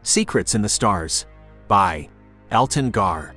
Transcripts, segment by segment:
Secrets in the Stars by Elton Gar.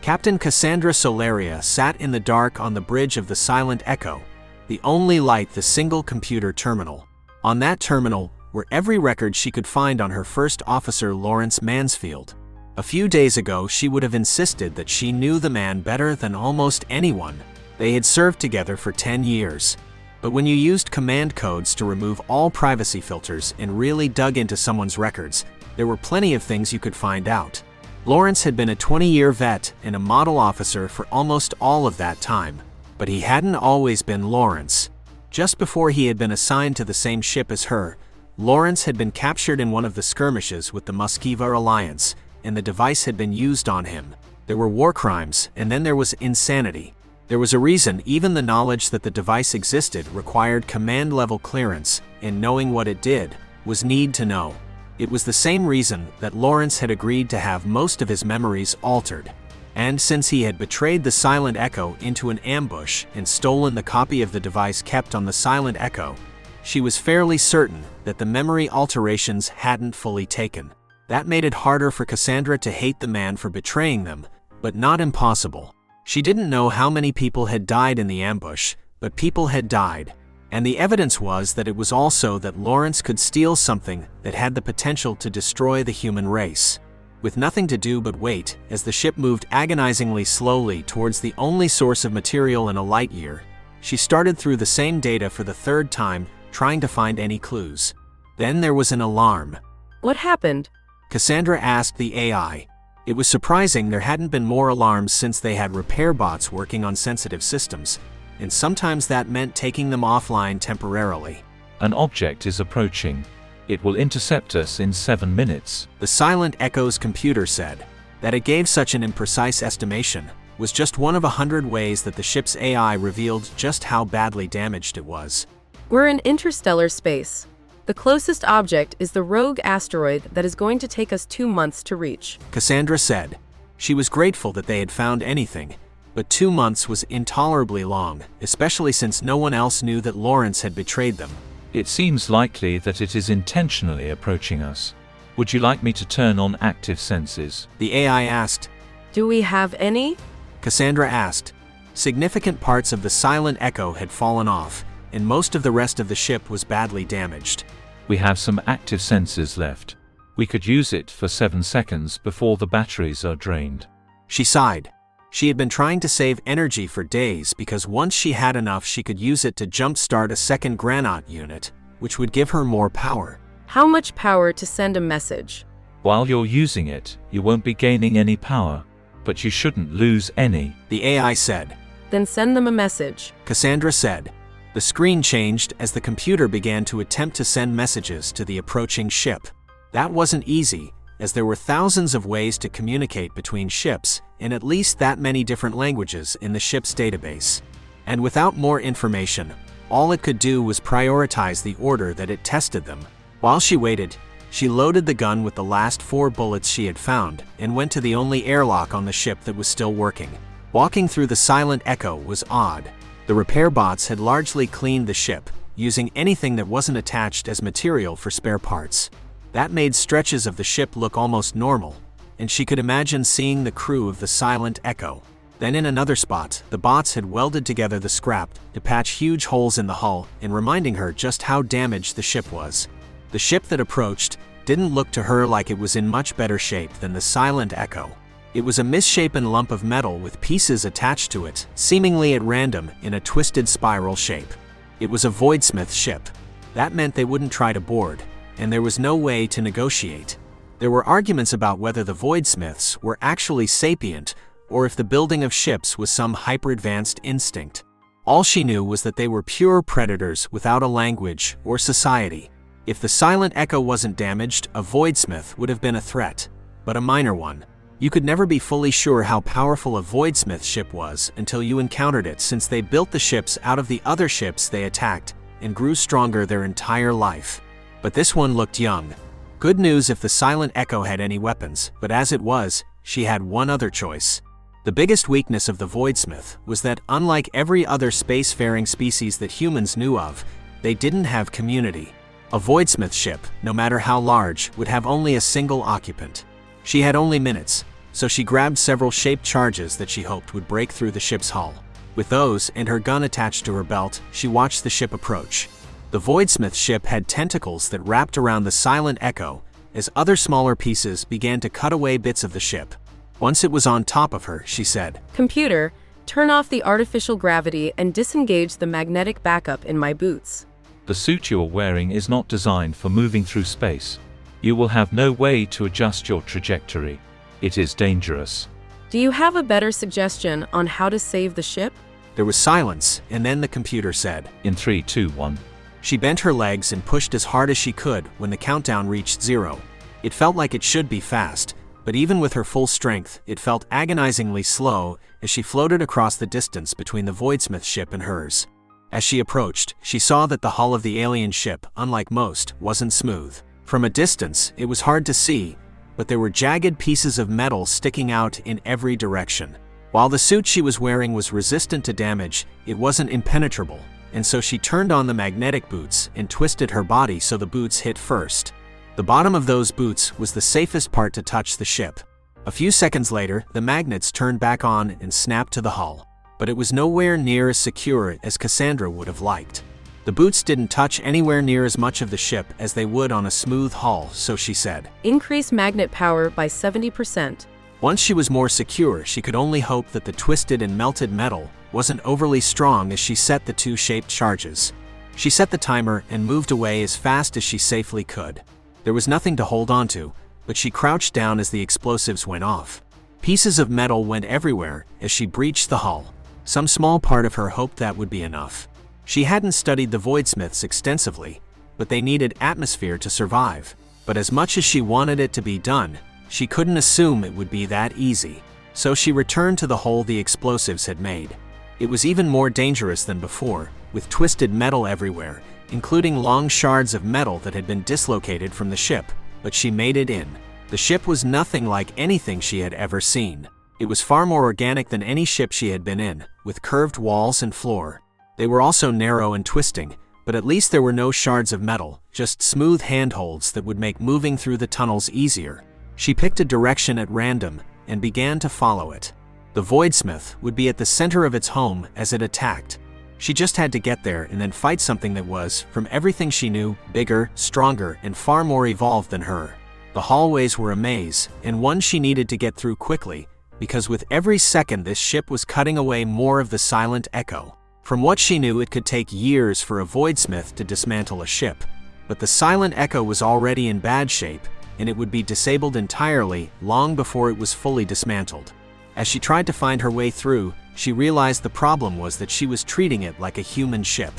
Captain Cassandra Solaria sat in the dark on the bridge of the Silent Echo, the only light, the single computer terminal. On that terminal were every record she could find on her first officer, Lawrence Mansfield. A few days ago, she would have insisted that she knew the man better than almost anyone. They had served together for 10 years. But when you used command codes to remove all privacy filters and really dug into someone's records, there were plenty of things you could find out. Lawrence had been a 20-year vet and a model officer for almost all of that time. But he hadn't always been Lawrence. Just before he had been assigned to the same ship as her, Lawrence had been captured in one of the skirmishes with the Muscova Alliance, and the device had been used on him. There were war crimes, and then there was insanity. There was a reason. Even the knowledge that the device existed required command-level clearance, and knowing what it did was need to know. It was the same reason that Lawrence had agreed to have most of his memories altered. And since he had betrayed the Silent Echo into an ambush and stolen the copy of the device kept on the Silent Echo, she was fairly certain that the memory alterations hadn't fully taken. That made it harder for Cassandra to hate the man for betraying them, but not impossible. She didn't know how many people had died in the ambush, but people had died. And the evidence was that it was also that Lawrence could steal something that had the potential to destroy the human race. With nothing to do but wait, as the ship moved agonizingly slowly towards the only source of material in a light year, she started through the same data for the third time, trying to find any clues. Then there was an alarm. What happened? Cassandra asked the AI. It was surprising there hadn't been more alarms since they had repair bots working on sensitive systems, and sometimes that meant taking them offline temporarily. An object is approaching. It will intercept us in 7 minutes. The Silent Echo's computer said. That it gave such an imprecise estimation was just one of 100 ways that the ship's AI revealed just how badly damaged it was. We're in interstellar space. The closest object is the rogue asteroid that is going to take us 2 months to reach, Cassandra said. She was grateful that they had found anything, but 2 months was intolerably long, especially since no one else knew that Lawrence had betrayed them. It seems likely that it is intentionally approaching us. Would you like me to turn on active senses? The AI asked. Do we have any? Cassandra asked. Significant parts of the Silent Echo had fallen off, and most of the rest of the ship was badly damaged. We have some active sensors left. We could use it for 7 seconds before the batteries are drained. She sighed. She had been trying to save energy for days because once she had enough, she could use it to jump-start a second granite unit, which would give her more power. How much power to send a message? While you're using it, you won't be gaining any power, but you shouldn't lose any. The AI said. Then send them a message, Cassandra said. The screen changed as the computer began to attempt to send messages to the approaching ship. That wasn't easy, as there were thousands of ways to communicate between ships in at least that many different languages in the ship's database. And without more information, all it could do was prioritize the order that it tested them. While she waited, she loaded the gun with the last 4 bullets she had found and went to the only airlock on the ship that was still working. Walking through the Silent Echo was odd. The repair bots had largely cleaned the ship, using anything that wasn't attached as material for spare parts. That made stretches of the ship look almost normal, and she could imagine seeing the crew of the Silent Echo. Then in another spot, the bots had welded together the scrap to patch huge holes in the hull and reminding her just how damaged the ship was. The ship that approached didn't look to her like it was in much better shape than the Silent Echo. It was a misshapen lump of metal with pieces attached to it, seemingly at random in a twisted spiral shape. It was a Voidsmith ship. That meant they wouldn't try to board, and there was no way to negotiate. There were arguments about whether the Voidsmiths were actually sapient or if the building of ships was some hyper-advanced instinct. All she knew was that they were pure predators without a language or society. If the Silent Echo wasn't damaged, a Voidsmith would have been a threat, but a minor one. You could never be fully sure how powerful a Voidsmith ship was until you encountered it, since they built the ships out of the other ships they attacked and grew stronger their entire life. But this one looked young. Good news if the Silent Echo had any weapons, but as it was, she had one other choice. The biggest weakness of the Voidsmith was that, unlike every other spacefaring species that humans knew of, they didn't have community. A Voidsmith ship, no matter how large, would have only a single occupant. She had only minutes, so she grabbed several shaped charges that she hoped would break through the ship's hull. With those and her gun attached to her belt, she watched the ship approach. The Voidsmith ship had tentacles that wrapped around the silent echo as other smaller pieces began to cut away bits of the ship. Once it was on top of her, she said, "Computer, turn off the artificial gravity and disengage the magnetic backup in my boots." The suit you are wearing is not designed for moving through space. You will have no way to adjust your trajectory. It is dangerous. Do you have a better suggestion on how to save the ship? There was silence, and then the computer said, In 3, 2, 1. She bent her legs and pushed as hard as she could when the countdown reached 0. It felt like it should be fast, but even with her full strength, it felt agonizingly slow as she floated across the distance between the Voidsmith ship and hers. As she approached, she saw that the hull of the alien ship, unlike most, wasn't smooth. From a distance, it was hard to see, but there were jagged pieces of metal sticking out in every direction. While the suit she was wearing was resistant to damage, it wasn't impenetrable, and so she turned on the magnetic boots and twisted her body so the boots hit first. The bottom of those boots was the safest part to touch the ship. A few seconds later, the magnets turned back on and snapped to the hull, but it was nowhere near as secure as Cassandra would have liked. The boots didn't touch anywhere near as much of the ship as they would on a smooth hull, so she said, "Increase magnet power by 70%. Once she was more secure, she could only hope that the twisted and melted metal wasn't overly strong as she set the two shaped charges. She set the timer and moved away as fast as she safely could. There was nothing to hold onto, but she crouched down as the explosives went off. Pieces of metal went everywhere as she breached the hull. Some small part of her hoped that would be enough. She hadn't studied the Voidsmiths extensively, but they needed atmosphere to survive. But as much as she wanted it to be done, she couldn't assume it would be that easy. So she returned to the hole the explosives had made. It was even more dangerous than before, with twisted metal everywhere, including long shards of metal that had been dislocated from the ship, but she made it in. The ship was nothing like anything she had ever seen. It was far more organic than any ship she had been in, with curved walls and floor. They were also narrow and twisting, but at least there were no shards of metal, just smooth handholds that would make moving through the tunnels easier. She picked a direction at random and began to follow it. The Voidsmith would be at the center of its home as it attacked. She just had to get there and then fight something that was, from everything she knew, bigger, stronger, and far more evolved than her. The hallways were a maze, and one she needed to get through quickly, because with every second this ship was cutting away more of the silent echo. From what she knew, it could take years for a Voidsmith to dismantle a ship, but the silent echo was already in bad shape, and it would be disabled entirely long before it was fully dismantled. As she tried to find her way through, she realized the problem was that she was treating it like a human ship.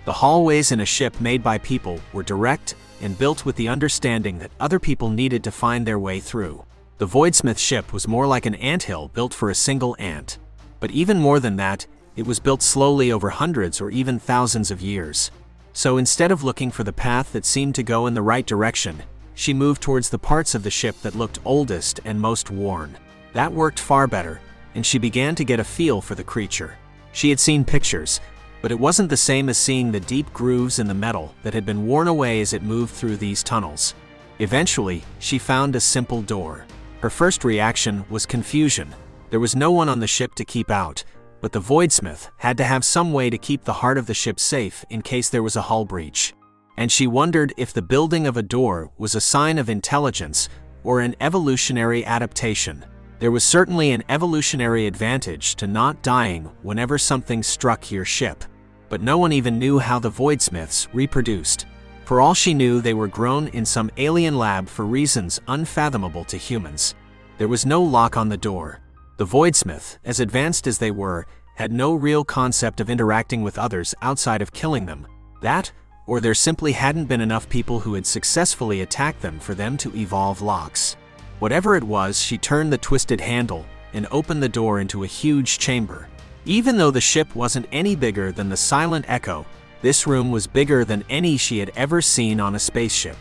The hallways in a ship made by people were direct and built with the understanding that other people needed to find their way through. The Voidsmith ship was more like an anthill built for a single ant. But even more than that, it was built slowly over hundreds or even thousands of years. So instead of looking for the path that seemed to go in the right direction, she moved towards the parts of the ship that looked oldest and most worn. That worked far better, and she began to get a feel for the creature. She had seen pictures, but it wasn't the same as seeing the deep grooves in the metal that had been worn away as it moved through these tunnels. Eventually, she found a simple door. Her first reaction was confusion. There was no one on the ship to keep out, but the Voidsmith had to have some way to keep the heart of the ship safe in case there was a hull breach. And she wondered if the building of a door was a sign of intelligence or an evolutionary adaptation. There was certainly an evolutionary advantage to not dying whenever something struck your ship. But no one even knew how the Voidsmiths reproduced. For all she knew, they were grown in some alien lab for reasons unfathomable to humans. There was no lock on the door. The Voidsmith, as advanced as they were, had no real concept of interacting with others outside of killing them. That, or there simply hadn't been enough people who had successfully attacked them for them to evolve locks. Whatever it was, she turned the twisted handle and opened the door into a huge chamber. Even though the ship wasn't any bigger than the silent echo, this room was bigger than any she had ever seen on a spaceship.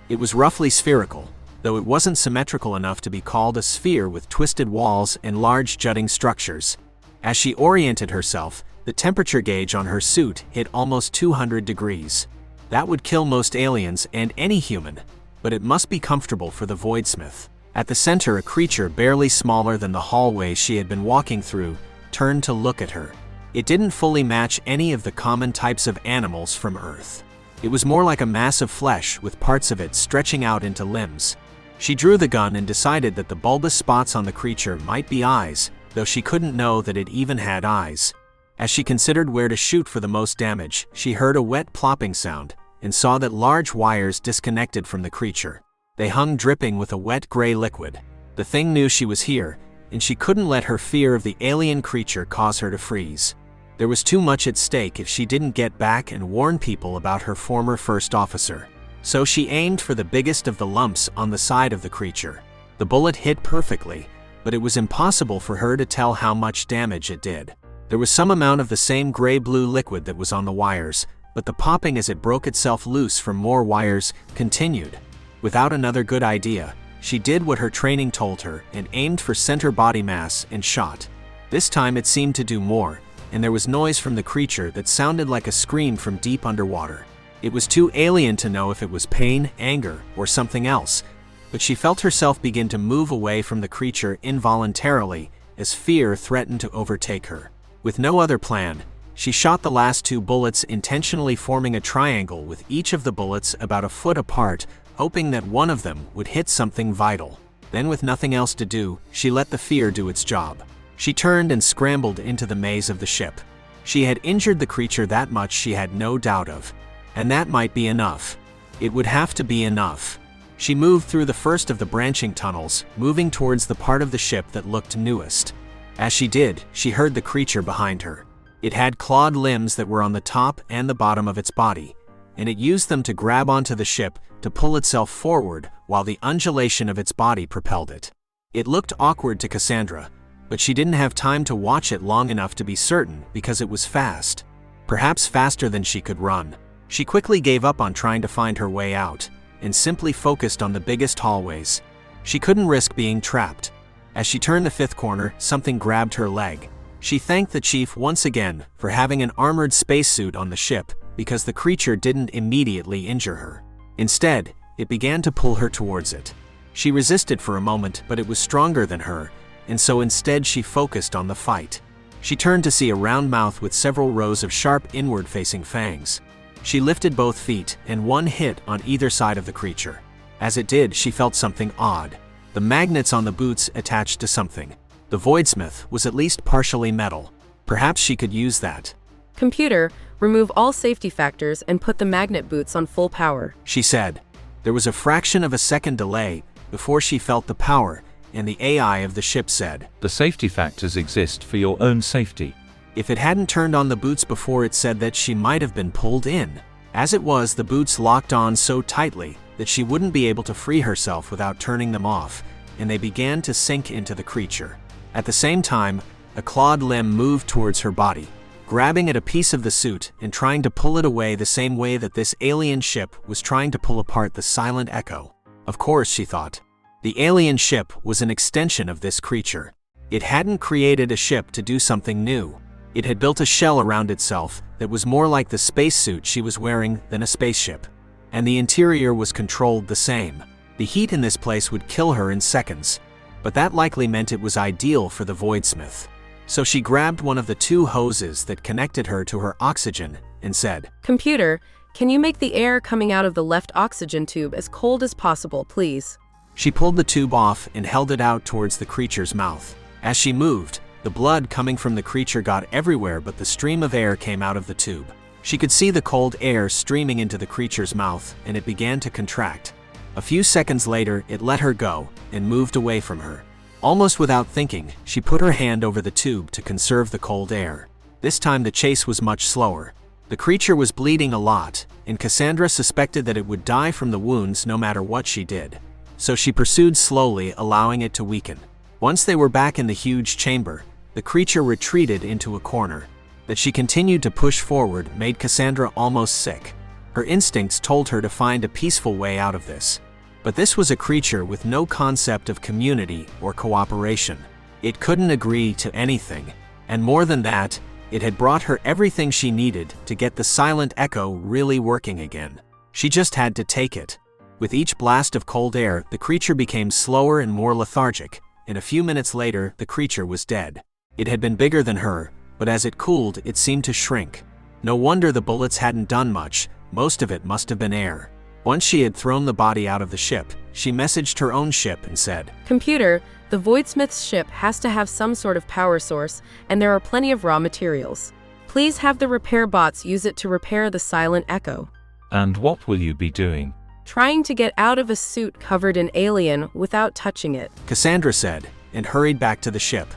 It was roughly spherical, though it wasn't symmetrical enough to be called a sphere with twisted walls and large jutting structures. As she oriented herself, the temperature gauge on her suit hit almost 200 degrees. That would kill most aliens and any human, but it must be comfortable for the Voidsmith. At the center, a creature barely smaller than the hallway she had been walking through turned to look at her. It didn't fully match any of the common types of animals from Earth. It was more like a mass of flesh with parts of it stretching out into limbs. She drew the gun and decided that the bulbous spots on the creature might be eyes, though she couldn't know that it even had eyes. As she considered where to shoot for the most damage, she heard a wet plopping sound and saw that large wires disconnected from the creature. They hung dripping with a wet gray liquid. The thing knew she was here, and she couldn't let her fear of the alien creature cause her to freeze. There was too much at stake if she didn't get back and warn people about her former first officer. So she aimed for the biggest of the lumps on the side of the creature. The bullet hit perfectly, but it was impossible for her to tell how much damage it did. There was some amount of the same gray-blue liquid that was on the wires, but the popping as it broke itself loose from more wires continued. Without another good idea, she did what her training told her and aimed for center body mass and shot. This time it seemed to do more, and there was noise from the creature that sounded like a scream from deep underwater. It was too alien to know if it was pain, anger, or something else, but she felt herself begin to move away from the creature involuntarily as fear threatened to overtake her. With no other plan, she shot the last 2 bullets, intentionally forming a triangle with each of the bullets about a foot apart, hoping that one of them would hit something vital. Then, with nothing else to do, she let the fear do its job. She turned and scrambled into the maze of the ship. She had injured the creature that much she had no doubt of. And that might be enough. It would have to be enough. She moved through the first of the branching tunnels, moving towards the part of the ship that looked newest. As she did, she heard the creature behind her. It had clawed limbs that were on the top and the bottom of its body, and it used them to grab onto the ship to pull itself forward while the undulation of its body propelled it. It looked awkward to Cassandra, but she didn't have time to watch it long enough to be certain because it was fast. Perhaps faster than she could run. She quickly gave up on trying to find her way out and simply focused on the biggest hallways. She couldn't risk being trapped. As she turned the 5th corner, something grabbed her leg. She thanked the chief once again for having an armored spacesuit on the ship because the creature didn't immediately injure her. Instead, it began to pull her towards it. She resisted for a moment, but it was stronger than her, and so instead she focused on the fight. She turned to see a round mouth with several rows of sharp inward-facing fangs. She lifted both feet, and one hit on either side of the creature. As it did, she felt something odd. The magnets on the boots attached to something. The Voidsmith was at least partially metal. Perhaps she could use that. Computer, remove all safety factors and put the magnet boots on full power, she said. There was a fraction of a second delay before she felt the power, and the AI of the ship said, "The safety factors exist for your own safety." If it hadn't turned on the boots before, it said that she might have been pulled in. As it was, the boots locked on so tightly that she wouldn't be able to free herself without turning them off, and they began to sink into the creature. At the same time, a clawed limb moved towards her body, grabbing at a piece of the suit and trying to pull it away the same way that this alien ship was trying to pull apart the silent echo. Of course, she thought. The alien ship was an extension of this creature. It hadn't created a ship to do something new. It had built a shell around itself that was more like the spacesuit she was wearing than a spaceship. And the interior was controlled the same. The heat in this place would kill her in seconds, but that likely meant it was ideal for the Voidsmith. So she grabbed one of the 2 hoses that connected her to her oxygen and said, Computer, can you make the air coming out of the left oxygen tube as cold as possible, please? She pulled the tube off and held it out towards the creature's mouth. As she moved, the blood coming from the creature got everywhere, but the stream of air came out of the tube. She could see the cold air streaming into the creature's mouth, and it began to contract. A few seconds later, it let her go and moved away from her. Almost without thinking, she put her hand over the tube to conserve the cold air. This time the chase was much slower. The creature was bleeding a lot, and Cassandra suspected that it would die from the wounds no matter what she did. So she pursued slowly, allowing it to weaken. Once they were back in the huge chamber, the creature retreated into a corner. That she continued to push forward made Cassandra almost sick. Her instincts told her to find a peaceful way out of this. But this was a creature with no concept of community or cooperation. It couldn't agree to anything. And more than that, It had brought her everything she needed to get the silent echo really working again. She just had to take it. With each blast of cold air, the creature became slower and more lethargic, and a few minutes later, the creature was dead. It had been bigger than her, but as it cooled, it seemed to shrink. No wonder the bullets hadn't done much. Most of it must have been air. Once she had thrown the body out of the ship, she messaged her own ship and said, "Computer, the Voidsmiths ship has to have some sort of power source, and there are plenty of raw materials. Please have the repair bots use it to repair the silent echo." And what will you be doing? "Trying to get out of a suit covered in alien without touching it," Cassandra said, and hurried back to the ship.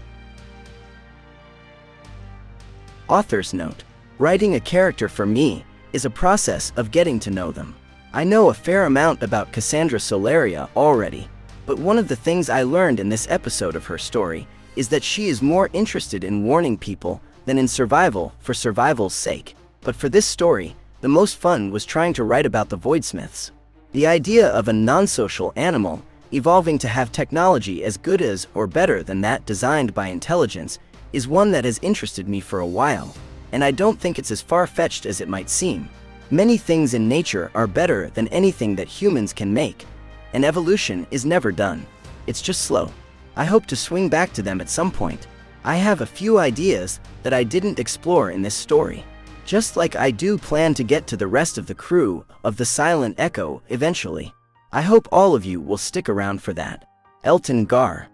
Author's note: writing a character for me is a process of getting to know them. I know a fair amount about Cassandra Solaria already, but one of the things I learned in this episode of her story is that she is more interested in warning people than in survival for survival's sake. But for this story, the most fun was trying to write about the Voidsmiths. The idea of a non-social animal evolving to have technology as good as or better than that designed by intelligence is one that has interested me for a while, and I don't think it's as far-fetched as it might seem. Many things in nature are better than anything that humans can make, and evolution is never done. It's just slow. I hope to swing back to them at some point. I have a few ideas that I didn't explore in this story. Just like I do plan to get to the rest of the crew of the Silent Echo eventually. I hope all of you will stick around for that. Elton Gar.